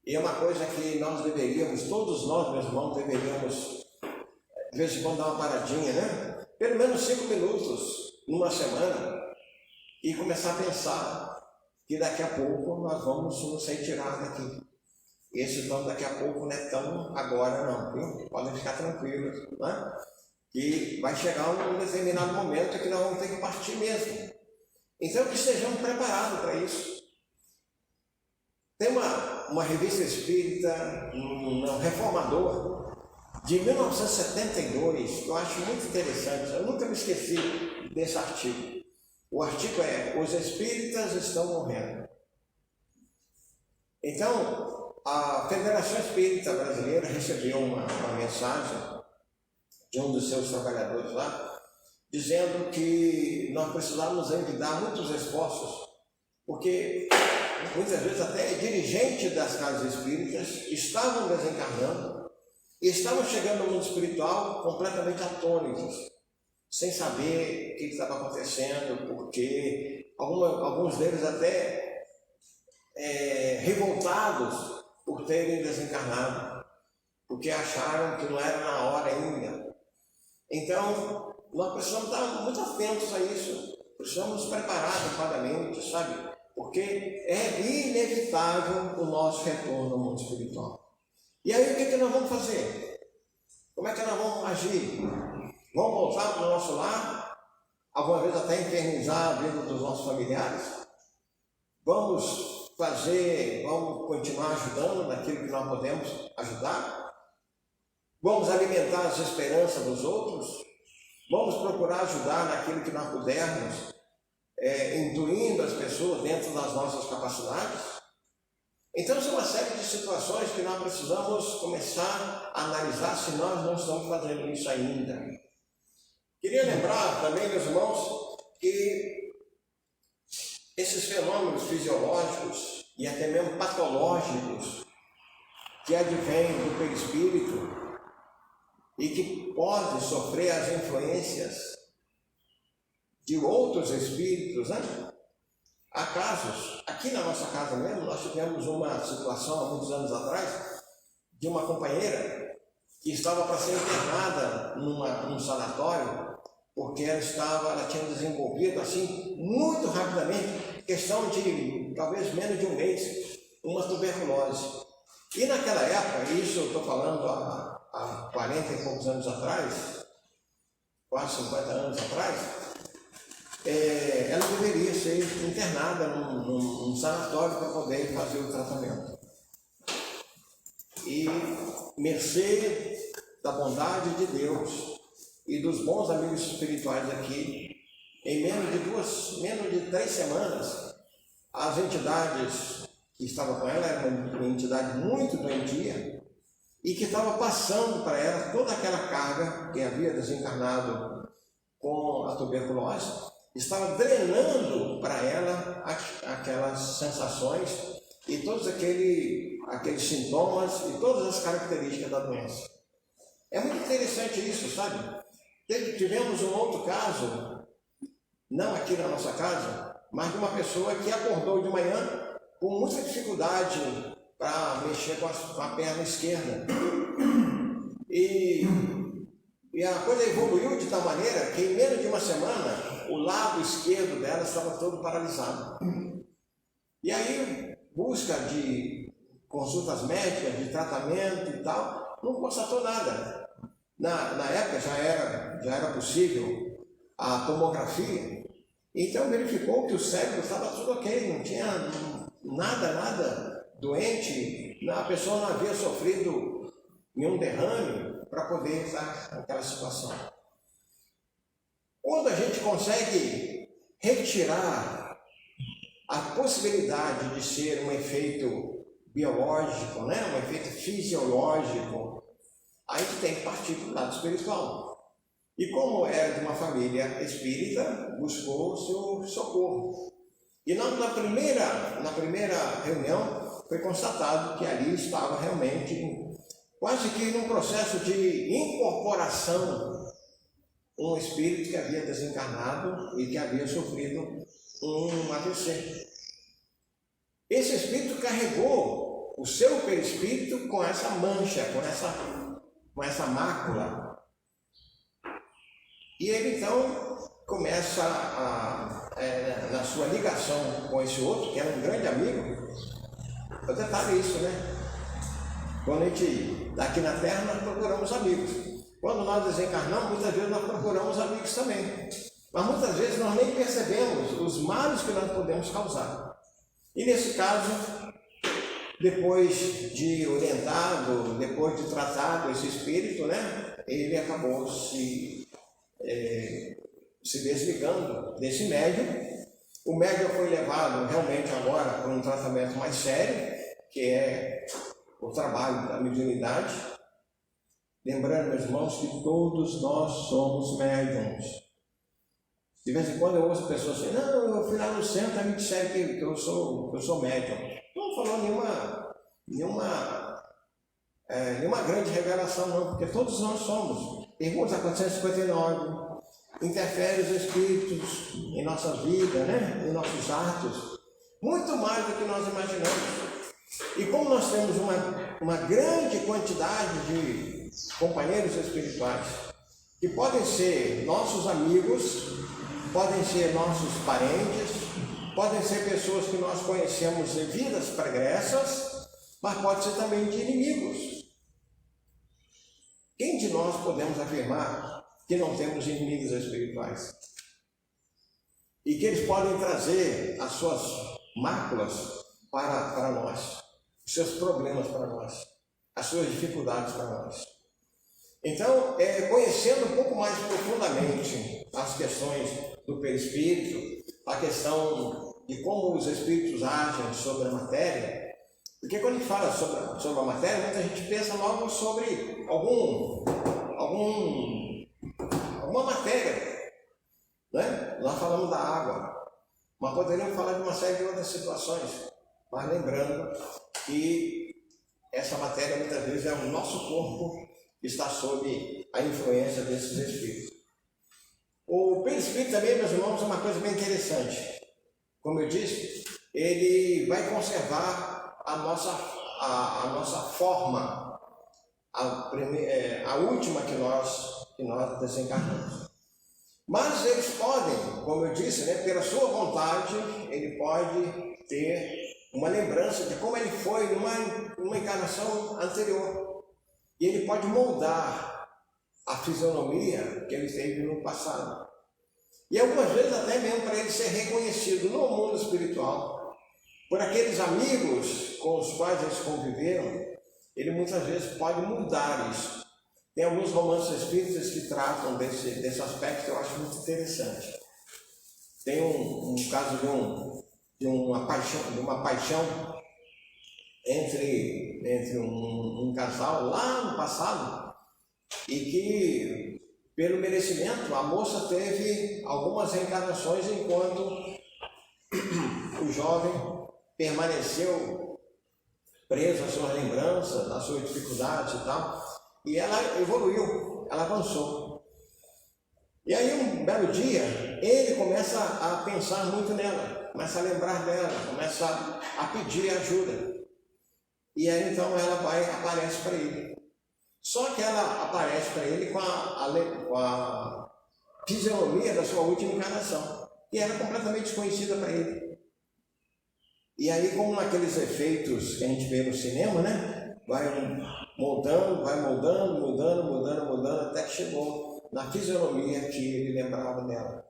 e é uma coisa que nós deveríamos, todos nós, meus irmãos, deveríamos de vez em quando dar uma paradinha, né? Pelo menos 5 minutos numa semana, e começar a pensar que daqui a pouco nós vamos nos retirar daqui. Esse então daqui a pouco não é tão agora não, viu? Podem ficar tranquilos, né? Que vai chegar um determinado momento que nós vamos ter que partir mesmo. Então que estejamos preparados para isso. Tem uma revista espírita, um reformador, de 1972, que eu acho muito interessante. Eu nunca me esqueci desse artigo. O artigo é: os espíritas estão morrendo. Então, a Federação Espírita Brasileira recebeu uma mensagem de um dos seus trabalhadores lá, dizendo que nós precisávamos envidar muitos esforços, porque muitas vezes até dirigentes das casas espíritas estavam desencarnando e estavam chegando ao mundo espiritual completamente atônitos, sem saber o que estava acontecendo, porque alguns deles até revoltados por terem desencarnado, porque acharam que não era na hora ainda. Então, nós precisamos estar muito atentos a isso, precisamos nos preparar adequadamente, sabe? Porque é inevitável o nosso retorno ao mundo espiritual. E aí o que nós vamos fazer? Como é que nós vamos agir? Vamos voltar para o nosso lar? Alguma vez até infernizar a vida dos nossos familiares? Vamos continuar ajudando naquilo que nós podemos ajudar? Vamos alimentar as esperanças dos outros? Vamos procurar ajudar naquilo que nós pudermos, intuindo as pessoas dentro das nossas capacidades? Então, são uma série de situações que nós precisamos começar a analisar se nós não estamos fazendo isso ainda. Queria lembrar também, meus irmãos, que esses fenômenos fisiológicos e até mesmo patológicos que advêm do perispírito e que podem sofrer as influências de outros espíritos, né? Há casos, aqui na nossa casa mesmo, nós tivemos uma situação há muitos anos atrás, de uma companheira que estava para ser internada num sanatório, porque ela tinha desenvolvido assim, muito rapidamente, questão de talvez menos de um mês, uma tuberculose. E naquela época, isso eu estou falando há 40 e poucos anos atrás, quase 50 anos atrás, ela deveria ser internada num sanatório para poder fazer o tratamento. E, mercê da bondade de Deus e dos bons amigos espirituais aqui, em menos de 3 semanas, as entidades que estavam com ela, era uma entidade muito doentia, e que estava passando para ela toda aquela carga que havia desencarnado com a tuberculose, estava drenando para ela aquelas sensações e todos aqueles sintomas e todas as características da doença. É muito interessante isso, sabe? Tivemos um outro caso, não aqui na nossa casa, mas de uma pessoa que acordou de manhã com muita dificuldade para mexer com a perna esquerda. E a coisa evoluiu de tal maneira que em menos de uma semana o lado esquerdo dela estava todo paralisado. E aí, busca de consultas médicas, de tratamento e tal, não constatou nada. Na época já era possível a tomografia, então verificou que o cérebro estava tudo ok, não tinha nada doente, a pessoa não havia sofrido nenhum derrame para poder estar naquela situação. Quando a gente consegue retirar a possibilidade de ser um efeito biológico, né? Um efeito fisiológico, a gente tem que partir para o lado espiritual. E como era de uma família espírita, buscou o seu socorro. E na primeira reunião foi constatado que ali estava realmente quase que num processo de incorporação um espírito que havia desencarnado e que havia sofrido um AVC. Esse espírito carregou o seu perispírito com essa mancha, com essa mácula. E ele então começa na sua ligação com esse outro, que era um grande amigo. Eu detalhe isso, né? Quando a gente está aqui na Terra, nós procuramos amigos. Quando nós desencarnamos, muitas vezes nós procuramos amigos também. Mas muitas vezes nós nem percebemos os males que nós podemos causar. E nesse caso, depois de orientado, depois de tratado esse espírito, né, ele acabou se desligando desse médium. O médium foi levado realmente agora para um tratamento mais sério, que é o trabalho da mediunidade. Lembrando, meus irmãos, que todos nós somos médiuns. De vez em quando eu ouço pessoas assim, não, eu fui lá no centro e me disseram que eu sou médium. Não falou nenhuma grande revelação, não, porque todos nós somos. Pergunta 459, interfere os espíritos em nossa vida, né? Em nossos atos, muito mais do que nós imaginamos. E como nós temos uma grande quantidade de companheiros espirituais, que podem ser nossos amigos, podem ser nossos parentes, podem ser pessoas que nós conhecemos em vidas pregressas, mas pode ser também de inimigos. Quem de nós podemos afirmar que não temos inimigos espirituais? E que eles podem trazer as suas máculas para nós, os seus problemas para nós, as suas dificuldades para nós. Então, conhecendo um pouco mais profundamente as questões do perispírito, a questão de como os espíritos agem sobre a matéria, porque quando a gente fala sobre a matéria, muita gente pensa logo sobre alguma matéria, né? Nós falamos da água, mas poderíamos falar de uma série de outras situações, mas lembrando que essa matéria muitas vezes é o nosso corpo que está sob a influência desses espíritos. O perispírito também, meus irmãos, é uma coisa bem interessante. Como eu disse, ele vai conservar a nossa forma, a última que nós desencarnamos. Mas eles podem, como eu disse, né, pela sua vontade, ele pode ter uma lembrança de como ele foi numa encarnação anterior. E ele pode moldar a fisionomia que ele teve no passado. E algumas vezes até mesmo para ele ser reconhecido no mundo espiritual, por aqueles amigos com os quais eles conviveram, ele muitas vezes pode mudar isso. Tem alguns romances espíritas que tratam desse aspecto que eu acho muito interessante. Tem um caso de uma paixão entre um casal lá no passado, e que, pelo merecimento, a moça teve algumas reencarnações enquanto o jovem permaneceu preso às suas lembranças, às suas dificuldades e tal, e ela evoluiu, ela avançou. E aí um belo dia, ele começa a pensar muito nela, começa a lembrar dela, começa a pedir ajuda. E aí então ela aparece para ele. Só que ela aparece para ele com a fisionomia da sua última encarnação. E era completamente desconhecida para ele. E aí, como naqueles efeitos que a gente vê no cinema, né? Vai moldando, até que chegou na fisionomia que ele lembrava dela.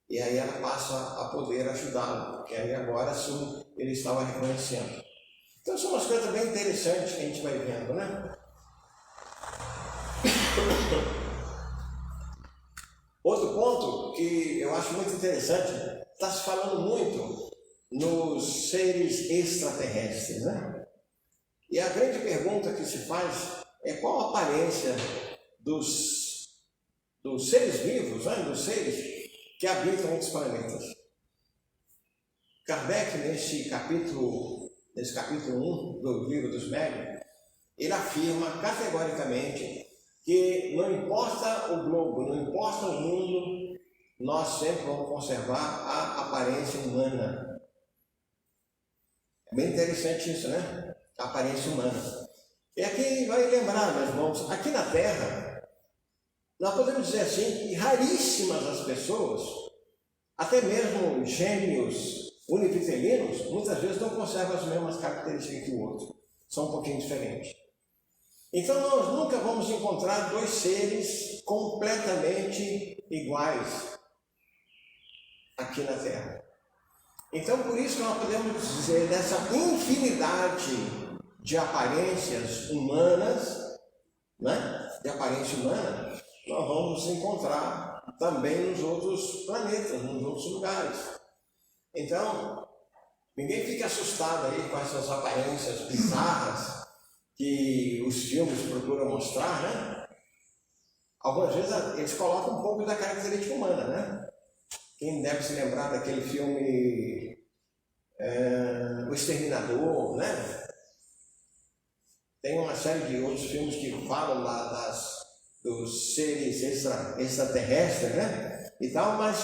E aí ela passa a poder ajudá-lo, porque aí agora sim ele estava reconhecendo. Então são umas coisas bem interessantes que a gente vai vendo, né? Outro ponto que eu acho muito interessante, está se falando muito nos seres extraterrestres, né? E a grande pergunta que se faz é qual a aparência dos seres vivos, né? Dos seres que habitam outros planetas. Kardec, nesse capítulo 1 do Livro dos Médiuns, ele afirma categoricamente que não importa o globo, não importa o mundo, nós sempre vamos conservar a aparência humana. É bem interessante isso, né? A aparência humana. E aqui vai lembrar, meus irmãos, aqui na Terra, nós podemos dizer assim que raríssimas as pessoas, até mesmo gêmeos univitelinos, muitas vezes não conservam as mesmas características que o outro. São um pouquinho diferentes. Então nós nunca vamos encontrar dois seres completamente iguais aqui na Terra. Então por isso que nós podemos dizer dessa infinidade de aparências humanas, né? De aparência humana, nós vamos encontrar também nos outros planetas, nos outros lugares. Então, ninguém fique assustado aí com essas aparências bizarras que os filmes procuram mostrar, né? algumas vezes eles colocam um pouco da característica humana, né? Quem deve se lembrar daquele filme O Exterminador, né? Tem uma série de outros filmes que falam lá dos seres extraterrestres, né? E tal, mas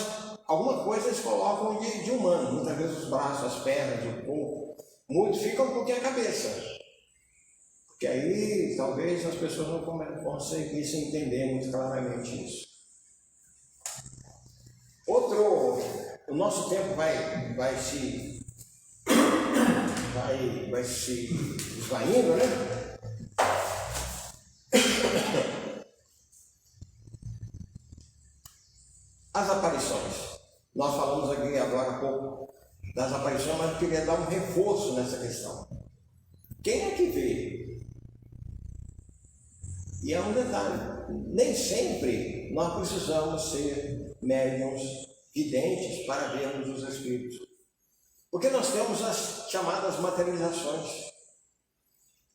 alguma coisa eles colocam de humano, muitas vezes os braços, as pernas, o corpo, muito ficam um pouquinho a cabeça. Porque aí talvez as pessoas não conseguissem entender muito claramente isso. O nosso tempo vai se esvaindo, né? As aparições. Nós falamos aqui agora há pouco das aparições, mas eu queria dar um reforço nessa questão. Quem é que vê? E é um detalhe, nem sempre nós precisamos ser médiuns videntes para vermos os espíritos. Porque nós temos as chamadas materializações.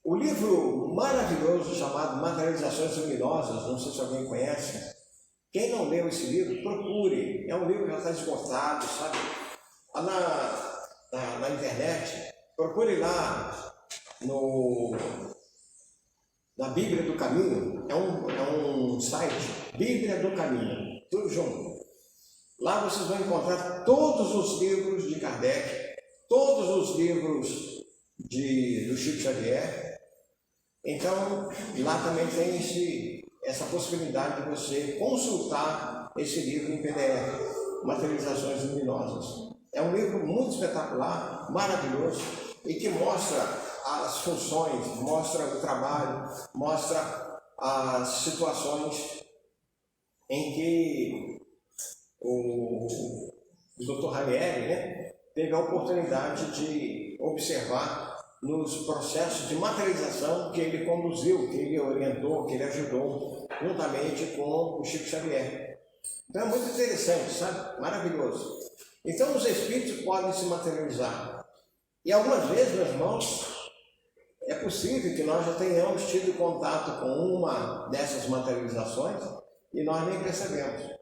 O livro maravilhoso chamado Materializações Luminosas, não sei se alguém conhece, quem não leu esse livro, procure. É um livro que já está esgotado, sabe? Na internet, procure lá na Bíblia do Caminho. É um site, Bíblia do Caminho, tudo junto. Lá vocês vão encontrar todos os livros de Kardec, todos os livros do Chico Xavier. Então, lá também tem essa possibilidade de você consultar esse livro em PDF, Materializações Luminosas. É um livro muito espetacular, maravilhoso, e que mostra as funções, mostra o trabalho, mostra as situações em que o Dr. Ranieri, né, teve a oportunidade de observar nos processos de materialização que ele conduziu, que ele orientou, que ele ajudou, juntamente com o Chico Xavier. Então é muito interessante, sabe? Maravilhoso. Então os espíritos podem se materializar. E algumas vezes, meus irmãos, é possível que nós já tenhamos tido contato com uma dessas materializações e nós nem percebemos.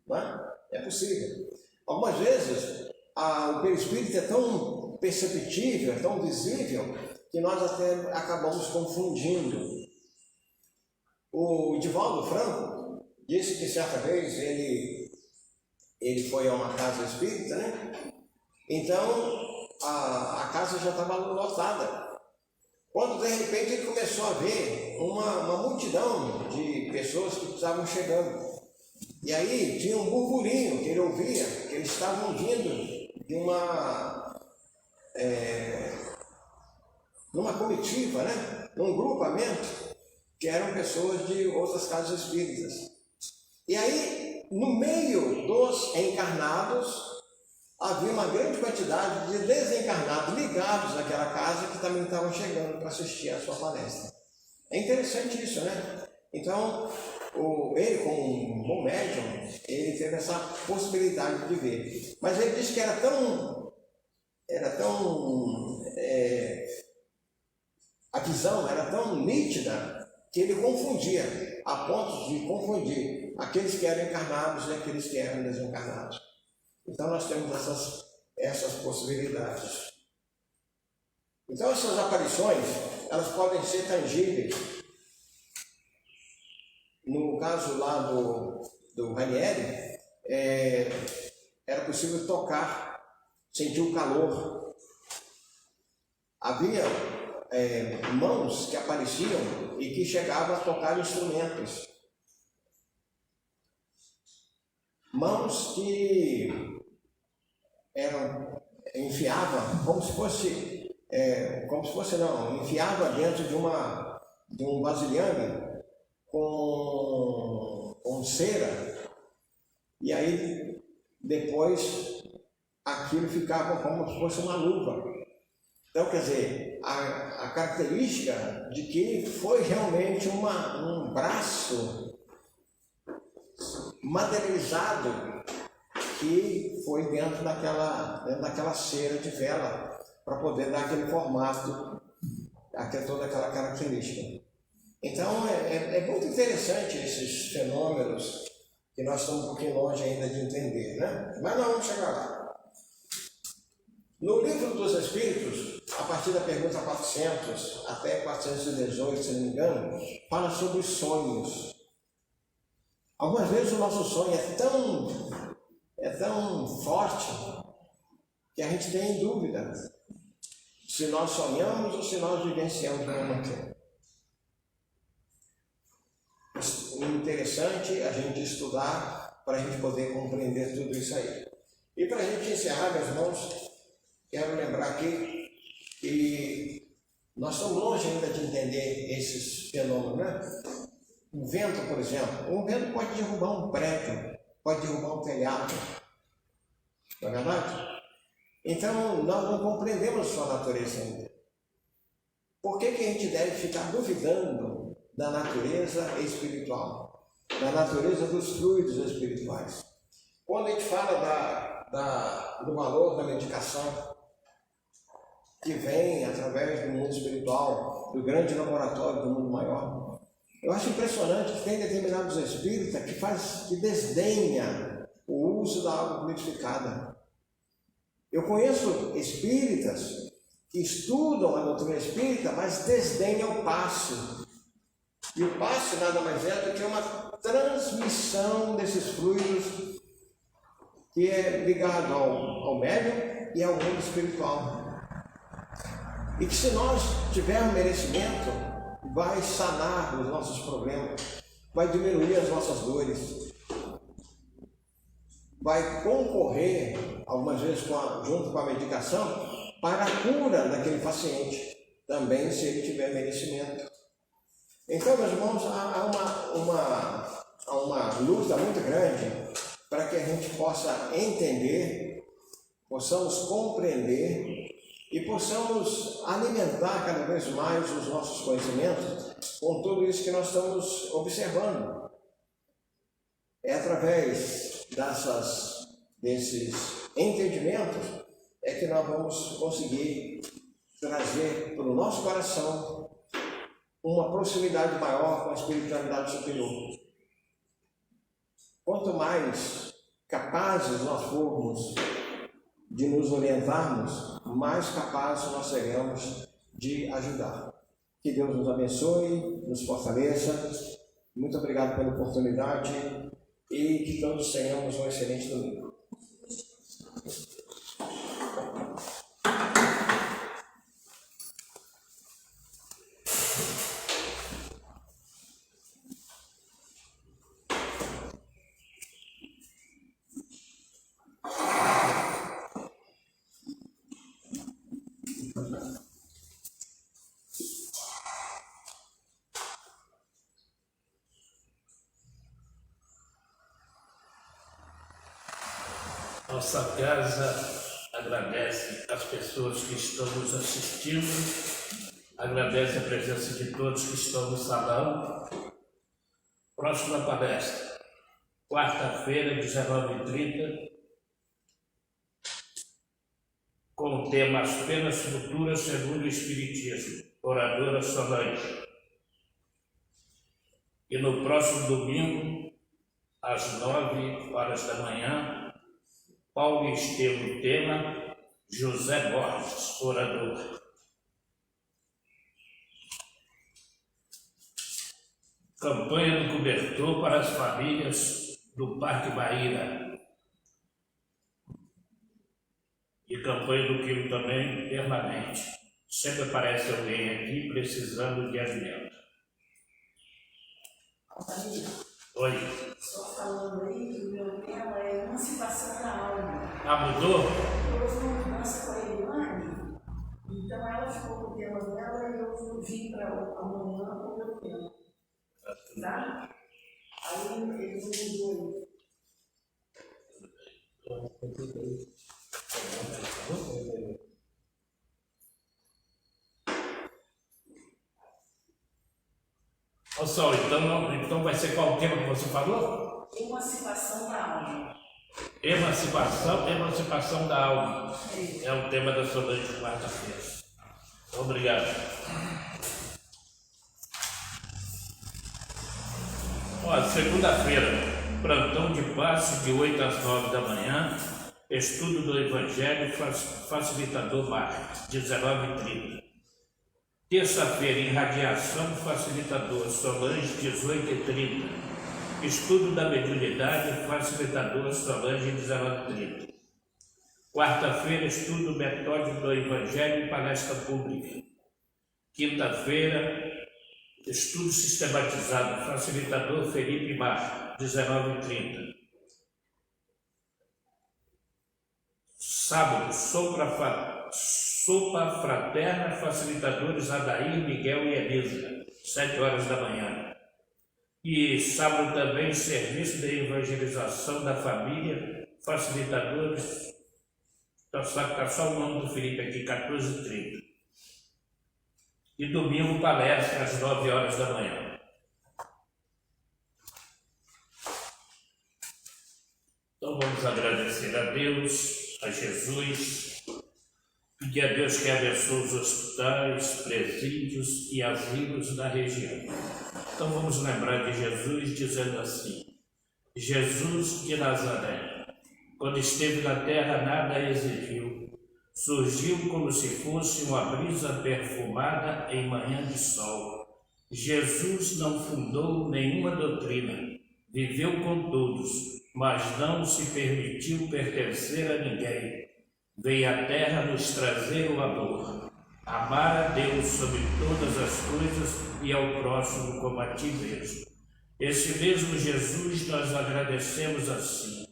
Não é? É possível. Algumas vezes o perispírito é tão perceptível, é tão visível, que nós até acabamos confundindo. O Divaldo Franco disse que certa vez ele foi a uma casa espírita, né? Então a casa já estava lotada. Quando de repente ele começou a ver uma multidão de pessoas que estavam chegando. E aí tinha um burburinho que ele ouvia, que eles estavam vindo de numa comitiva, né? Num grupamento, que eram pessoas de outras casas espíritas. E aí, no meio dos encarnados, havia uma grande quantidade de desencarnados ligados àquela casa que também estavam chegando para assistir à sua palestra. É interessante isso, né? Então, ele, como um bom médium, ele teve essa possibilidade de ver. Mas ele disse que era tão a visão era tão nítida que ele confundia, a ponto de confundir aqueles que eram encarnados e aqueles que eram desencarnados. Então nós temos essas possibilidades. Então essas aparições, elas podem ser tangíveis. No caso lá do Ranieri, era possível tocar, sentir o calor. Havia mãos que apareciam e que chegavam a tocar instrumentos. Mãos que enfiavam, enfiava dentro de um vasilhame com cera, e aí depois aquilo ficava como se fosse uma luva. Então, quer dizer, a característica de que foi realmente um braço materializado que foi dentro daquela cera de vela para poder dar aquele formato, toda aquela característica. Então é muito interessante esses fenômenos que nós estamos um pouquinho longe ainda de entender, né? Mas nós vamos chegar lá. No livro dos Espíritos, a partir da pergunta 400 até 418, se não me engano, fala sobre os sonhos. Algumas vezes o nosso sonho é tão forte que a gente tem dúvida se nós sonhamos ou se nós vivenciamos ao mesmo tempo. É interessante a gente estudar para a gente poder compreender tudo isso aí. E para a gente encerrar, meus irmãos, quero lembrar aqui que nós estamos longe ainda de entender esses fenômenos, né? Um vento, por exemplo, um vento pode derrubar um prédio, pode derrubar um telhado, não é verdade? Então, nós não compreendemos sua natureza ainda. Por que a gente deve ficar duvidando da natureza espiritual, da natureza dos fluidos espirituais? Quando a gente fala do valor da medicação, que vem através do mundo espiritual, do grande laboratório do mundo maior, eu acho impressionante que tem determinados espíritas que desdenha o uso da água purificada. Eu conheço espíritas que estudam a doutrina espírita, mas desdenham o passe. E o passe nada mais é do que uma transmissão desses fluidos que é ligado ao médium e ao mundo espiritual. E que se nós tivermos merecimento, vai sanar os nossos problemas, vai diminuir as nossas dores, vai concorrer, algumas vezes junto com a medicação, para a cura daquele paciente, também se ele tiver merecimento. Então, meus irmãos, há uma luta muito grande para que a gente possa entender, possamos compreender e possamos alimentar cada vez mais os nossos conhecimentos com tudo isso que nós estamos observando. É através desses entendimentos é que nós vamos conseguir trazer para o nosso coração uma proximidade maior com a espiritualidade superior. Quanto mais capazes nós formos de nos orientarmos, mais capazes nós seremos de ajudar. Que Deus nos abençoe, nos fortaleça. Muito obrigado pela oportunidade e que todos tenhamos um excelente domingo. Nossa casa agradece as pessoas que estão nos assistindo, agradece a presença de todos que estão no salão. Próxima palestra, quarta-feira, 19h30, com o tema As Penas Futuras segundo o Espiritismo, oradora Solange. E no próximo domingo, às 9h da manhã, Paulo Estevam, tema José Borges, orador. Campanha do cobertor para as famílias do Parque Bahia. E campanha do quilo também permanente. Sempre aparece alguém aqui precisando de alimento. Oi. Só falando aí que o meu tema é emancipação da alma. Ah, mudou? Houve uma mudança com a Eliane, então ela ficou com o tema dela e eu vim para amanhã com o meu tema. Tá? Aí ele mudou. Ô Sol, então vai ser qual o tema que você falou? Emancipação da alma. Emancipação da alma. É o tema da Solange de quarta-feira. Obrigado. Ó, segunda-feira, plantão de passe de 8 às 9 da manhã, estudo do Evangelho, facilitador Marcos, 19h30. Terça-feira, irradiação, facilitador Solange, 18h30. Estudo da mediunidade, facilitador Solange, 19h30. Quarta-feira, estudo metódico do Evangelho e palestra pública. Quinta-feira, estudo sistematizado, facilitador Felipe Marco, 19h30. Sábado, sopa fraterna, facilitadores Adair, Miguel e Elisa, 7 horas da manhã. E sábado também, serviço de evangelização da família, facilitadores, está só o nome do Felipe aqui, 14h30. E domingo, palestra às 9 horas da manhã. Então vamos agradecer a Deus, a Jesus, pedir a Deus que abençoe os hospitais, presídios e asilos da região. Então vamos lembrar de Jesus dizendo assim: Jesus de Nazaré, quando esteve na terra nada exigiu, surgiu como se fosse uma brisa perfumada em manhã de sol. Jesus não fundou nenhuma doutrina, viveu com todos, mas não se permitiu pertencer a ninguém. Veio à terra nos trazer o amor, amar a Deus sobre todas as coisas e ao próximo como a ti mesmo. Esse mesmo Jesus nós agradecemos assim.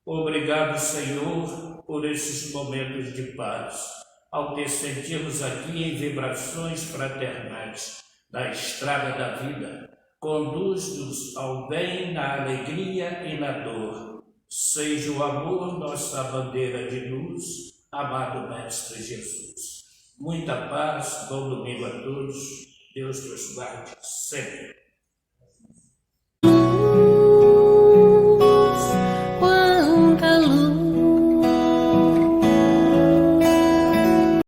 Obrigado, Senhor, por esses momentos de paz, ao te sentirmos aqui em vibrações fraternais da estrada da vida. Conduz-nos ao bem na alegria e na dor. Seja o amor nossa bandeira de luz, amado Mestre Jesus. Muita paz, bom domingo a todos. Deus nos guarde sempre.